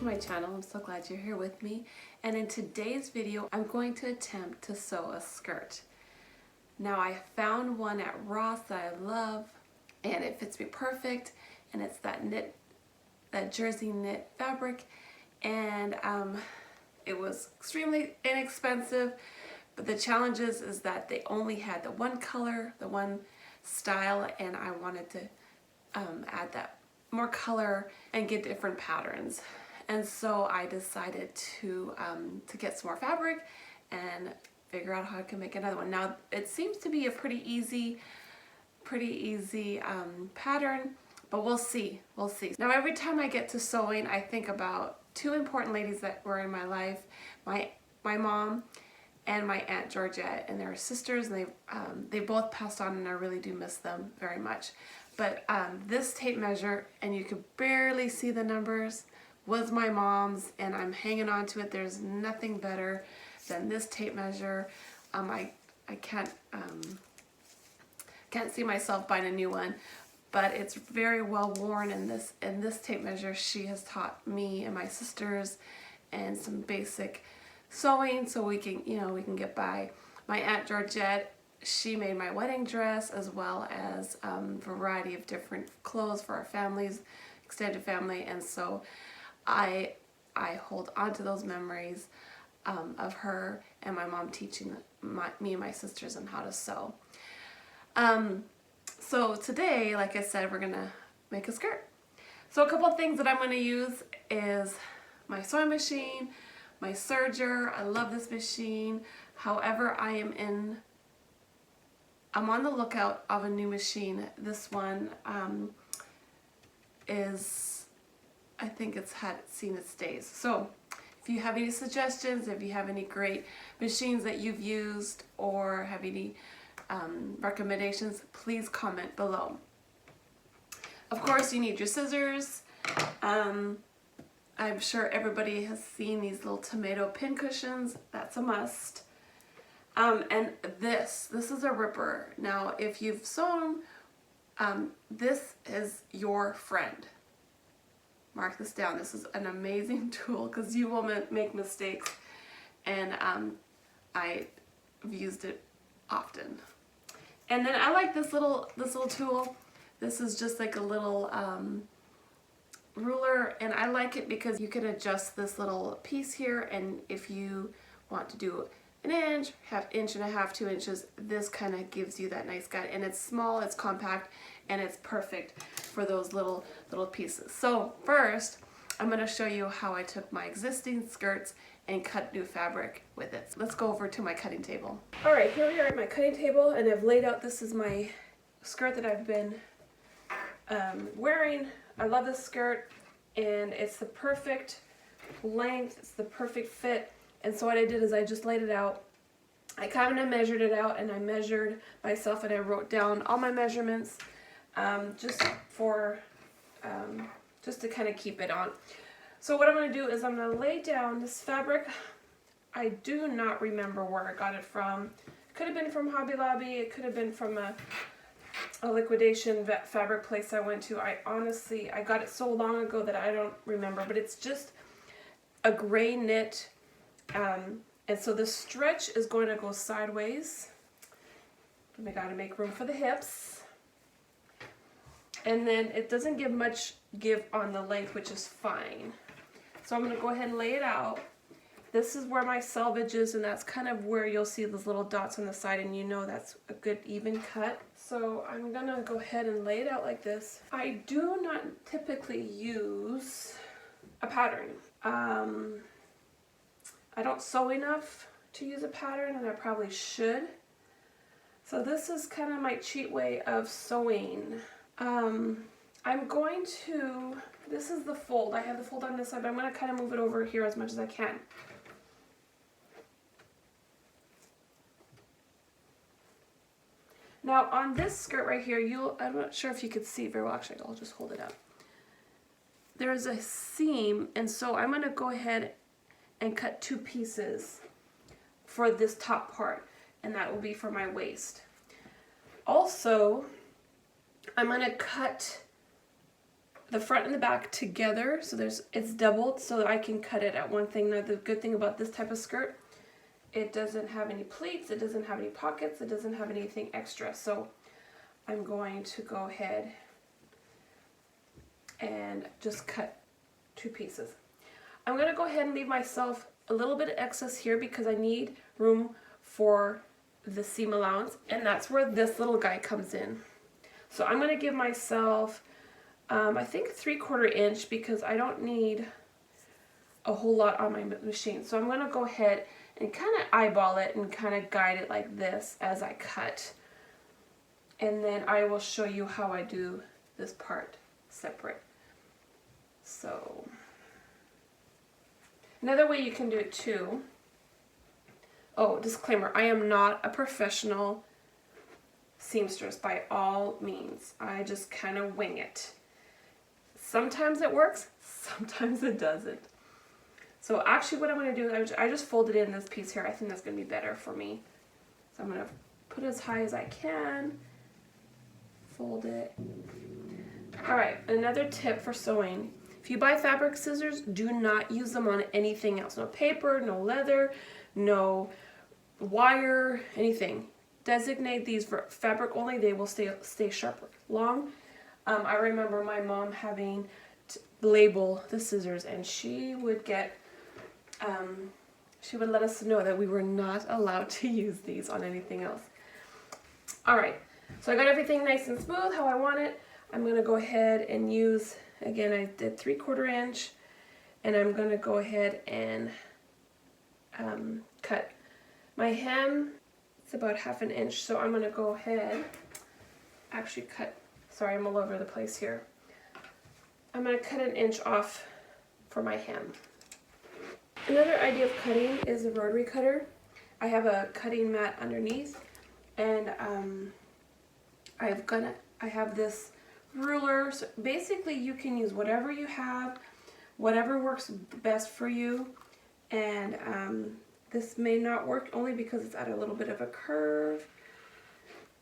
my channel. I'm so glad you're here with me. And in today's video, I'm going to attempt to sew a skirt. Now I found one at Ross that I love and it fits me perfect, and it's that jersey knit fabric, and it was extremely inexpensive, but the challenge is that they only had the one color, the one style, and I wanted to add that more color and get different patterns. And so I decided to get some more fabric and figure out how I can make another one. Now it seems to be a pretty easy pattern, but we'll see. Now every time I get to sewing, I think about two important ladies that were in my life, my mom and my Aunt Georgette, and they're sisters, and they both passed on, and I really do miss them very much. But this tape measure, and you could barely see the numbers, was my mom's, and I'm hanging on to it. There's nothing better than this tape measure. I can't see myself buying a new one, but it's very well worn. In this tape measure, she has taught me and my sisters and some basic sewing, so we can get by. My Aunt Georgette, she made my wedding dress, as well as a variety of different clothes for our families, extended family, and so I hold on to those memories of her and my mom teaching me and my sisters on how to sew. So today, like I said, we're gonna make a skirt. So a couple of things that I'm gonna use is my sewing machine, my serger. I love this machine. However, I'm on the lookout of a new machine. This one I think it's seen its days. So if you have any suggestions, if you have any great machines that you've used, or have any recommendations, please comment below. Of course, you need your scissors. I'm sure everybody has seen these little tomato pin cushions. That's a must. And this is a ripper. Now, if you've sewn, this is your friend. Mark this down. This is an amazing tool because you will make mistakes, and I've used it often. And then I like this little tool. This is just like a little ruler, and I like it because you can adjust this little piece here, and if you want to do an inch, inch and a half, 2 inches, this kind of gives you that nice guide. And it's small, it's compact, and it's perfect for those little pieces. So first, I'm going to show you how I took my existing skirts and cut new fabric with it. Let's go over to my cutting table. All right, here we are at my cutting table, and I've laid out, this is my skirt that I've been wearing. I love this skirt, and it's the perfect length, it's the perfect fit. And so what I did is I just laid it out. I kind of measured it out, and I measured myself, and I wrote down all my measurements just to kind of keep it on. So what I'm going to do is I'm going to lay down this fabric. I do not remember where I got it from. It could have been from Hobby Lobby. It could have been from a liquidation fabric place I went to. I got it so long ago that I don't remember, but it's just a gray knit. And so the stretch is going to go sideways. We got to make room for the hips. And then it doesn't give much give on the length, which is fine. So I'm going to go ahead and lay it out. This is where my selvage is, and that's kind of where you'll see those little dots on the side, and you know that's a good even cut. So I'm going to go ahead and lay it out like this. I do not typically use a pattern. I don't sew enough to use a pattern, and I probably should. So this is kind of my cheat way of sewing. I'm going to, this is the fold. I have the fold on this side, but I'm going to kind of move it over here as much as I can. Now on this skirt right here, I'm not sure if you could see very well. Actually, I'll just hold it up. There's a seam, and so I'm going to go ahead and cut 2 pieces for this top part, and that will be for my waist. Also, I'm going to cut the front and the back together, so it's doubled so that I can cut it at one thing. Now the good thing about this type of skirt, it doesn't have any pleats, it doesn't have any pockets, it doesn't have anything extra. So I'm going to go ahead and just cut 2 pieces. I'm going to go ahead and leave myself a little bit of excess here because I need room for the seam allowance, and that's where this little guy comes in. So I'm going to give myself I think 3/4 inch because I don't need a whole lot on my machine. So I'm going to go ahead and kind of eyeball it and kind of guide it like this as I cut. And then I will show you how I do this part separate. So another way you can do it too. Oh, disclaimer, I am not a professional seamstress by all means. I just kind of wing it. Sometimes it works, sometimes it doesn't. So actually what I'm going to do is I just folded in this piece here. I think that's going to be better for me. So I'm going to put it as high as I can, fold it. Alright, another tip for sewing. If you buy fabric scissors, do not use them on anything else. No paper, no leather, no wire, anything. Designate these for fabric only. They will stay sharp long. I remember my mom having to label the scissors, and she would get, she would let us know that we were not allowed to use these on anything else. Alright, so I got everything nice and smooth how I want it. I'm going to go ahead and use, again, I did 3/4 inch, and I'm going to go ahead and cut. My hem, it's about 1/2 inch, so I'm going to go ahead, actually cut. Sorry, I'm all over the place here. I'm going to cut 1 inch off for my hem. Another idea of cutting is a rotary cutter. I have a cutting mat underneath, and I have this ruler. So basically, you can use whatever you have, whatever works best for you. And this may not work only because it's at a little bit of a curve.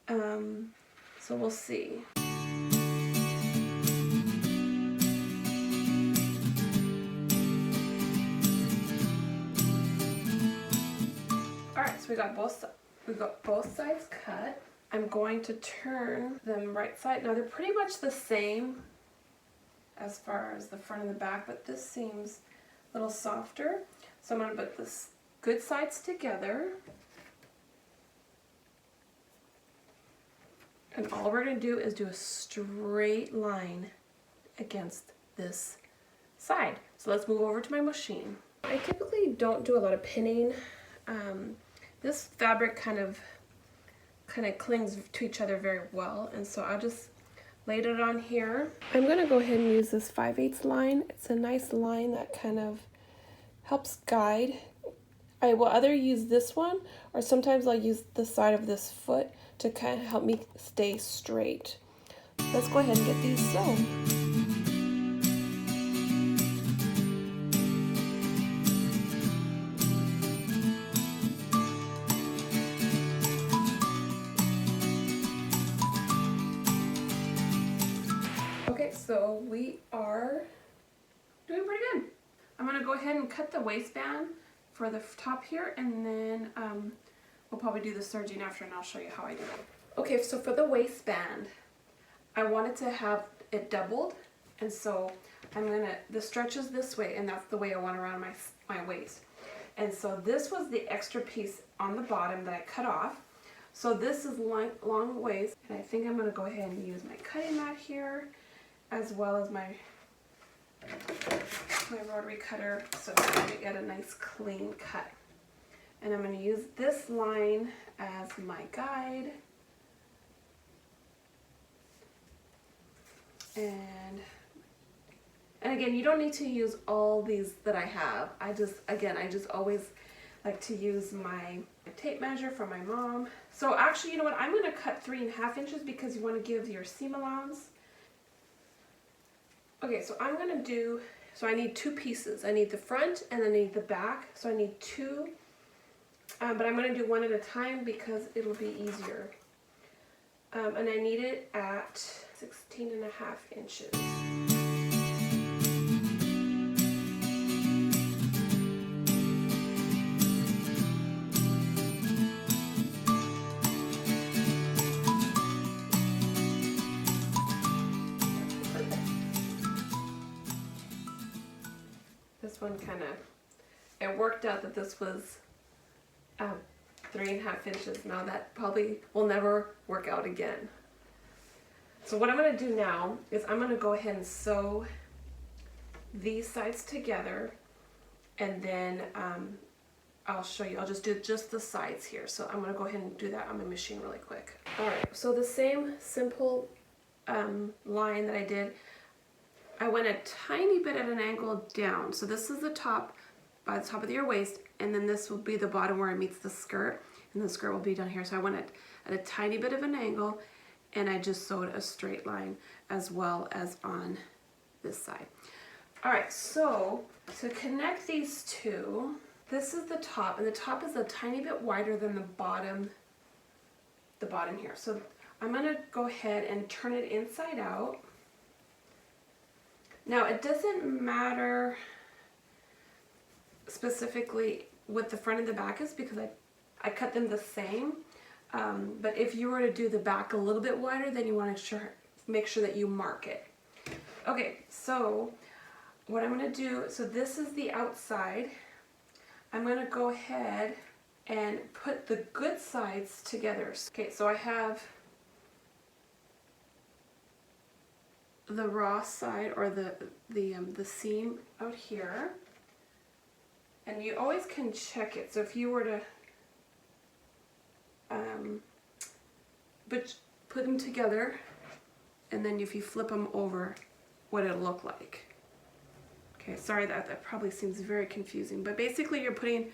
So we'll see. So we got both sides cut. I'm going to turn them right side. Now they're pretty much the same as far as the front and the back, but this seems a little softer. So I'm going to put the good sides together. And all we're going to do is do a straight line against this side. So let's move over to my machine. I typically don't do a lot of pinning. This fabric kind of clings to each other very well, and so I'll just lay it on here. I'm going to go ahead and use this 5/8 line. It's a nice line that kind of helps guide. I will either use this one, or sometimes I'll use the side of this foot to kind of help me stay straight. Let's go ahead and get these sewn. So we are doing pretty good. I'm going to go ahead and cut the waistband for the top here, and then we'll probably do the serging after, and I'll show you how I do it. Okay, so for the waistband, I wanted to have it doubled, and so the stretch is this way, and that's the way I want around my waist. And so this was the extra piece on the bottom that I cut off. So this is long waist, and I think I'm going to go ahead and use my cutting mat here, as well as my rotary cutter, so I'm going to get a nice clean cut. And I'm going to use this line as my guide. And again, you don't need to use all these that I have. I just always like to use my tape measure from my mom. So actually, you know what? I'm going to cut 3.5 inches because you want to give your seam allowance. Okay, so I need 2 pieces. I need the front and I need the back. So I need 2, but I'm going to do one at a time because it'll be easier. And I need it at 16.5 inches. one kind of, it worked out that this was 3.5 inches. Now that probably will never work out again. So what I'm going to do now is I'm going to go ahead and sew these sides together, and then I'll show you. I'll just do just the sides here. So I'm going to go ahead and do that on my machine really quick. Alright, so the same simple line that I did, I went a tiny bit at an angle down. So this is the top, by the top of your waist, and then this will be the bottom where it meets the skirt, and the skirt will be down here. So I went at a tiny bit of an angle, and I just sewed a straight line as well as on this side. Alright, so to connect these two, this is the top, and the top is a tiny bit wider than the bottom here. So I'm going to go ahead and turn it inside out. Now it doesn't matter specifically what the front and the back is because I cut them the same. But if you were to do the back a little bit wider, then you want to make sure that you mark it. Okay, so what I'm going to do, so this is the outside. I'm going to go ahead and put the good sides together. Okay, so I have the raw side, or the seam out here, and you always can check it. So if you were to put them together, and then if you flip them over, what it'll look like. Okay, sorry that probably seems very confusing, but basically you're putting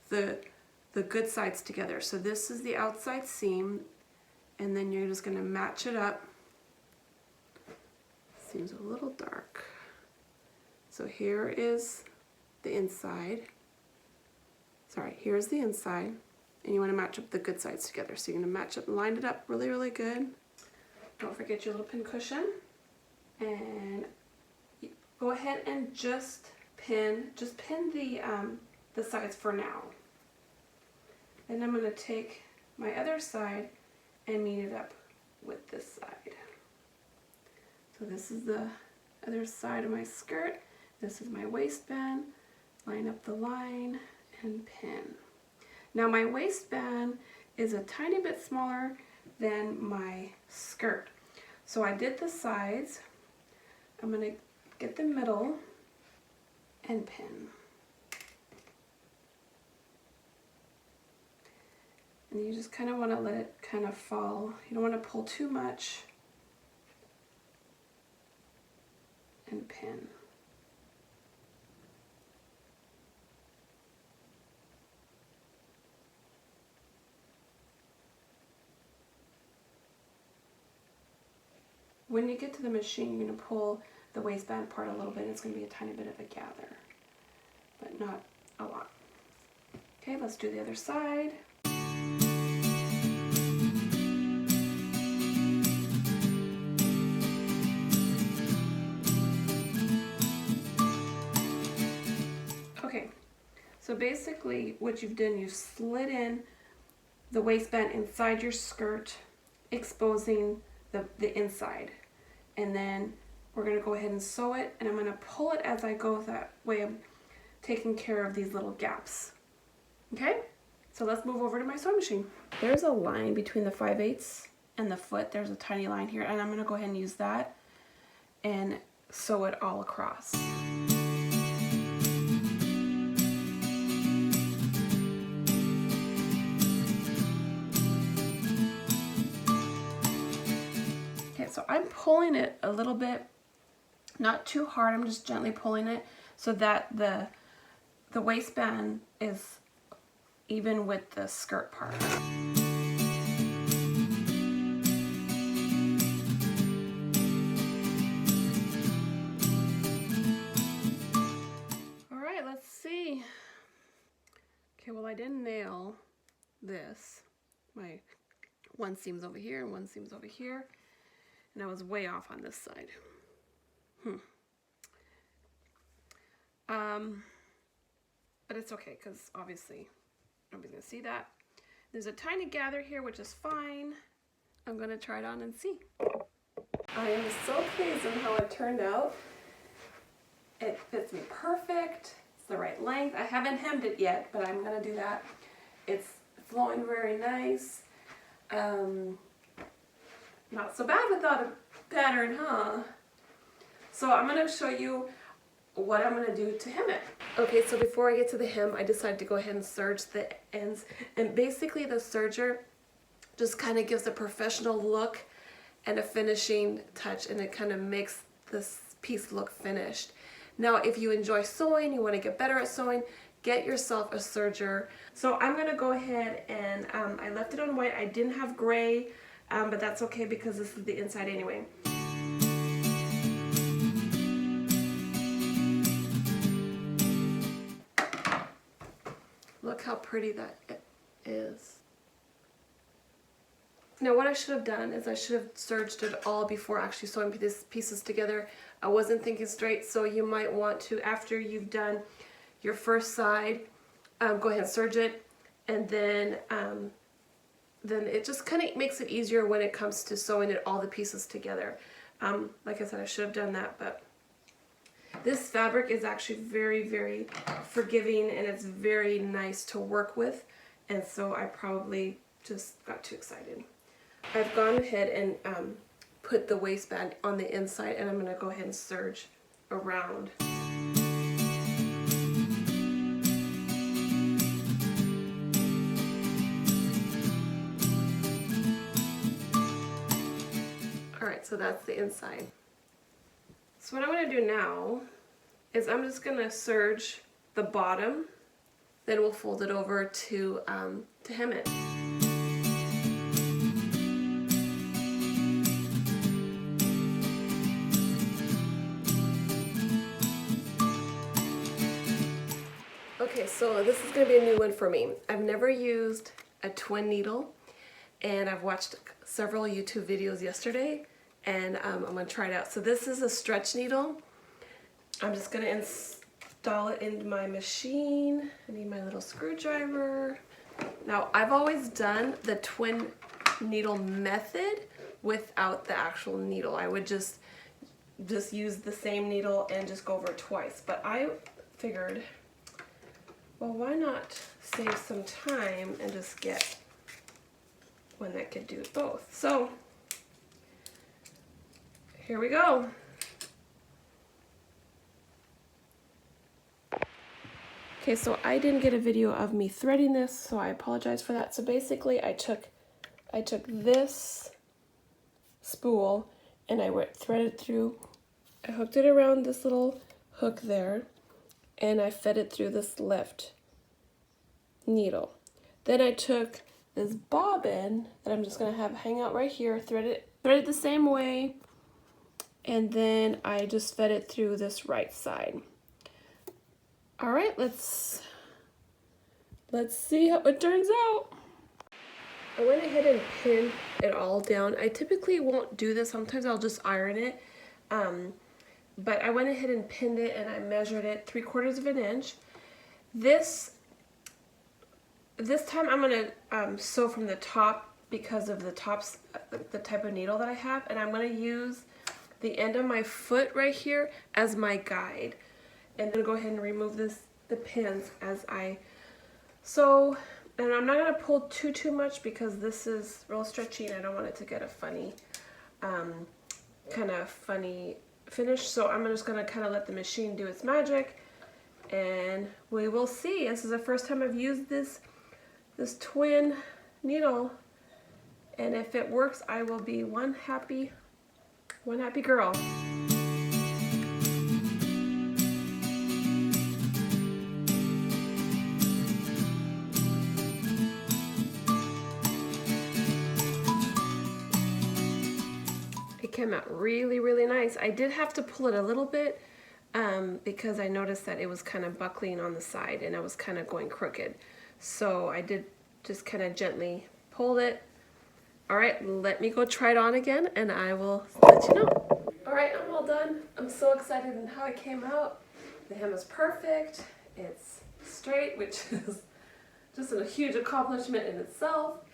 the good sides together. So this is the outside seam, and then you're just going to match it up. Seems a little dark. So here is the inside. Sorry, here's the inside, and you want to match up the good sides together. So you're going to match up, line it up really, really good. Don't forget your little pin cushion, and go ahead and just pin the sides for now. Then I'm going to take my other side and meet it up with this side. So this is the other side of my skirt. This is my waistband. Line up the line and pin. Now my waistband is a tiny bit smaller than my skirt. So I did the sides. I'm going to get the middle and pin. And you just kind of want to let it kind of fall. You don't want to pull too much. And pin. When you get to the machine, you're going to pull the waistband apart a little bit. It's going to be a tiny bit of a gather, but not a lot. Okay, let's do the other side. Okay, so basically what you've done, you've slid in the waistband inside your skirt, exposing the inside. And then we're going to go ahead and sew it, and I'm going to pull it as I go, that way of taking care of these little gaps. Okay, so let's move over to my sewing machine. There's a line between the 5/8 and the foot. There's a tiny line here, and I'm going to go ahead and use that and sew it all across. So I'm pulling it a little bit, not too hard, I'm just gently pulling it so that the waistband is even with the skirt part. Alright, let's see. Okay, well I didn't nail this. My one seam's over here and one seam's over here. And I was way off on this side. But it's okay, because obviously nobody's going to see that. There's a tiny gather here, which is fine. I'm going to try it on and see. I am so pleased with how it turned out. It fits me perfect. It's the right length. I haven't hemmed it yet, but I'm gonna do that. It's flowing very nice. Not so bad without a pattern, huh? So I'm gonna show you what I'm gonna do to hem it. Okay, so before I get to the hem, I decided to go ahead and serge the ends. And basically the serger just kind of gives a professional look and a finishing touch, and it kind of makes this piece look finished. Now, if you enjoy sewing, you want to get better at sewing, get yourself a serger. So I'm gonna go ahead and I left it on white. I didn't have gray, but that's okay because this is the inside anyway. Look how pretty that is. Now what I should have done is I should have serged it all before actually sewing these pieces together. I wasn't thinking straight, so you might want to, after you've done your first side, go ahead and serge it, and then it just kind of makes it easier when it comes to sewing it all the pieces together. Like I said, I should have done that, but this fabric is actually very, very forgiving, and it's very nice to work with, and so I probably just got too excited. I've gone ahead and put the waistband on the inside, and I'm going to go ahead and serge around. Alright, so that's the inside. So what I'm going to do now is I'm just going to serge the bottom, then we'll fold it over to hem it. Okay, so this is going to be a new one for me. I've never used a twin needle, and I've watched several YouTube videos yesterday, and I'm going to try it out. So this is a stretch needle. I'm just going to install it into my machine. I need my little screwdriver. Now, I've always done the twin needle method without the actual needle. I would just use the same needle and just go over it twice. But I figured, well, why not save some time and just get one that could do both? So, here we go. Okay, so I didn't get a video of me threading this, so I apologize for that. So basically, I took this spool and I threaded through. I hooked it around this little hook there, and I fed it through this left needle. Then I took this bobbin that I'm just gonna have hang out right here, threaded the same way, and then I just fed it through this right side. All right, let's see how it turns out. I went ahead and pinned it all down. I typically won't do this. Sometimes I'll just iron it. But I went ahead and pinned it, and I measured it 3/4 of an inch. This time I'm gonna sew from the top because of the type of needle that I have, and I'm gonna use the end of my foot right here as my guide. And then go ahead and remove the pins as I sew. And I'm not gonna pull too much because this is real stretchy and I don't want it to get a funny, kind of funny finish. So I'm just gonna kind of let the machine do its magic, and we will see. This is the first time I've used this twin needle, and if it works, I will be one happy girl. It came out really, really nice. I did have to pull it a little bit because I noticed that it was kind of buckling on the side and I was kind of going crooked. So I did just kind of gently pull it. All right, let me go try it on again and I will let you know. All right, I'm all done. I'm so excited in how it came out. The hem is perfect. It's straight, which is just a huge accomplishment in itself.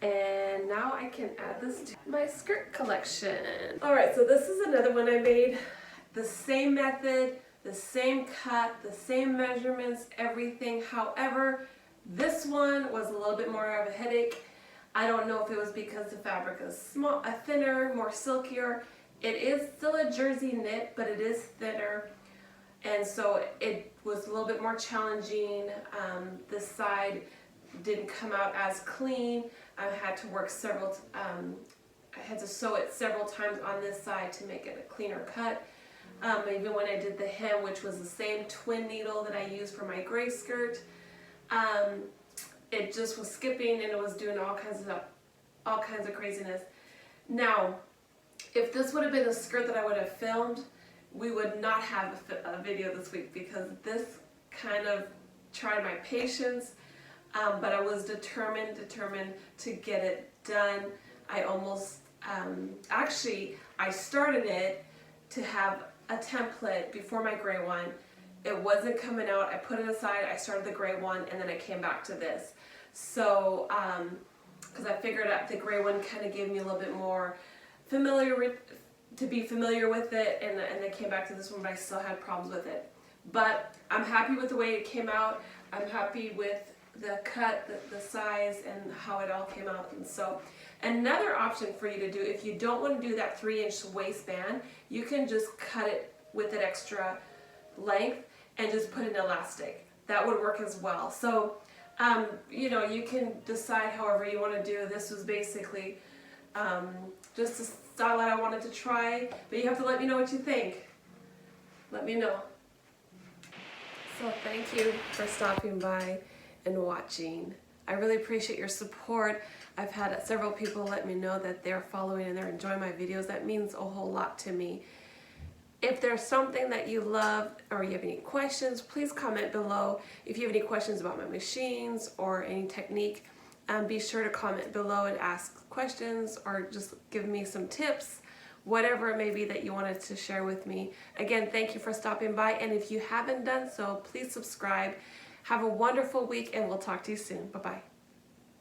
And now I can add this to my skirt collection. All right, so this is another one I made. The same method, the same cut, the same measurements, everything. However, this one was a little bit more of a headache. I don't know if it was because the fabric is thinner, more silkier. It is still a jersey knit, but it is thinner. And so it was a little bit more challenging. This side didn't come out as clean. I had to work I had to sew it several times on this side to make it a cleaner cut. Even when I did the hem, which was the same twin needle that I used for my gray skirt, it just was skipping and it was doing all kinds of craziness. Now, if this would have been a skirt that I would have filmed, we would not have a video this week because this kind of tried my patience, but I was determined to get it done. I almost, actually, I started it to have a template before my gray one. It wasn't coming out. I put it aside. I started the gray one, and then I came back to this. So, because I figured out the gray one kind of gave me a little bit more to be familiar with it, and I came back to this one, but I still had problems with it. But I'm happy with the way it came out. I'm happy with the cut, the size, and how it all came out. And so, another option for you to do, if you don't want to do that 3-inch waistband, you can just cut it with an extra length and just put an elastic. That would work as well. So, you know, you can decide however you want to do. This was basically just a style that I wanted to try, but you have to let me know what you think. Let me know. So thank you for stopping by and watching. I really appreciate your support. I've had several people let me know that they're following and they're enjoying my videos. That means a whole lot to me. If there's something that you love or you have any questions, please comment below. If you have any questions about my machines or any technique, be sure to comment below and ask questions or just give me some tips, whatever it may be that you wanted to share with me. Again, thank you for stopping by, and if you haven't done so, please subscribe. Have a wonderful week, and we'll talk to you soon. Bye-bye.